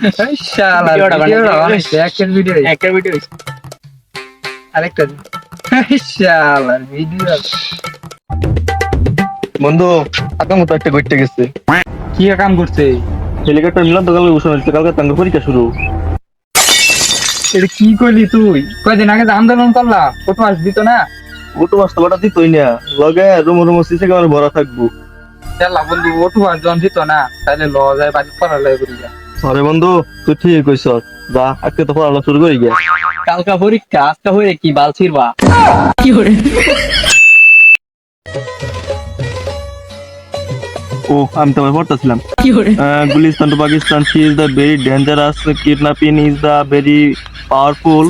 এই শালা ভিডিওটা বানাইছে একের ভিডিও আরেকটা এই শালার ভিডিও বন্ধু আকাম তো একটা করতে গেছে কি কাম করছে? হেলিকপ্টার মিলাম তো কালকে বসে হচ্ছে কালকে তাঙ্গ পরীক্ষা শুরু এটা কি করলি তুই? কয়দিন আগে যে আন্দোলন করলা কত মাস দিত না? ওটো বাস্তা বাটা দিতই না লগে রুম রুম সিসে ক্যামেরা ভরা থাকবো। চাল্লা বন্ধু ওটু মাস যখন দিত না তাহলে ল যায় বাড়ি পড়ালেখা করি যা। আরে বন্ধু তুই ঠিক কইছ, যা আজকে তো পড়াশোনা শুরু করি গিয়া। কালকা পরীক্ষা আজকা হয়ে কি বালছির বা ও আমি তো পড়তেছিলাম Gulistan to Pakistan, she is the very dangerous, kidnapping is the very powerful,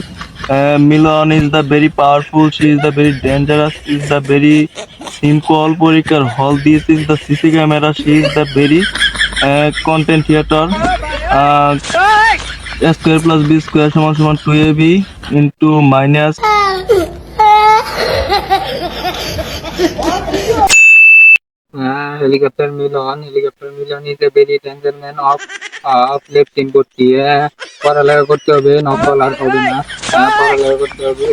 Milan is the very powerful, she is the very dangerous, is the very simple পরীক্ষার hall, this is the CC camera, she is the very content theatre, square plus B square সমান সমান 2ab into minus. Helicopter Milan is a very danger man of of left in ভর্তি। পড়ালেখা করতে হবে, নকল আর হবে না। পড়ালেখা করতে হবে।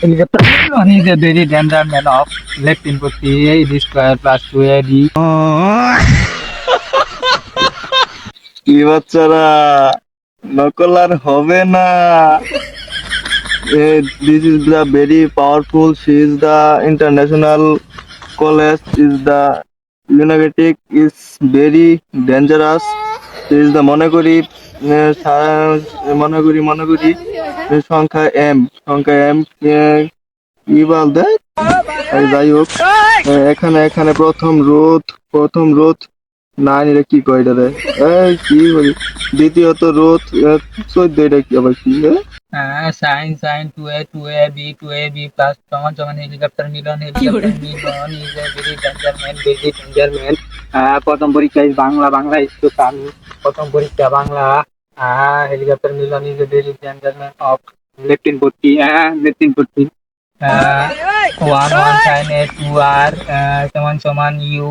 Helicopter Milan is a very danger man of left in ভর্তি ডি স্কোয়ার প্লাস 2ab। কি বাচ্চারা নকল আর হবে না। This is the very powerful. She is the international college. Is the lunatic is very dangerous. She is the মনে করি সংখ্যা M কি বলতে যাই হোক এখানে প্রথম রোধ না এটা কি কয় এটা রে এই কি বলি দ্বিতীয়ত রোধ 14 এটা কি আবার কি সাইন 2ab প্লাস সমান সমান helicopter Milan is a very danger man. প্রথম পরীক্ষা বাংলা ইস্যু আমি প্রথম পরীক্ষা Bangla. Helicopter Milan is a very danger man of left in ভর্তি লেফটিন ভর্তি 1 সাইন এ 2r সমান সমান U.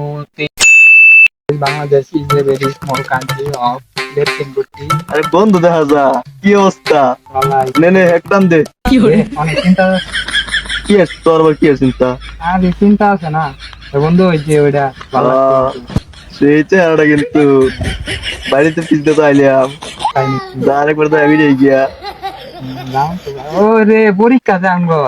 Bangladesh is a very small country of left in ভর্তি। আরে বন্ধু দেখা যা কি অবস্থা নে একদম দে অনেক চিন্তা কি আছে তোর আবার কি আছে চিন্তা চিন্তা আছে না বন্ধু ওই যে ওইটা সেই চেহারাটা কিন্তু বাড়িতে পিছতে তো আইলাম আরেকবার তো আমি গিয়া ও রে পরীক্ষা যান গো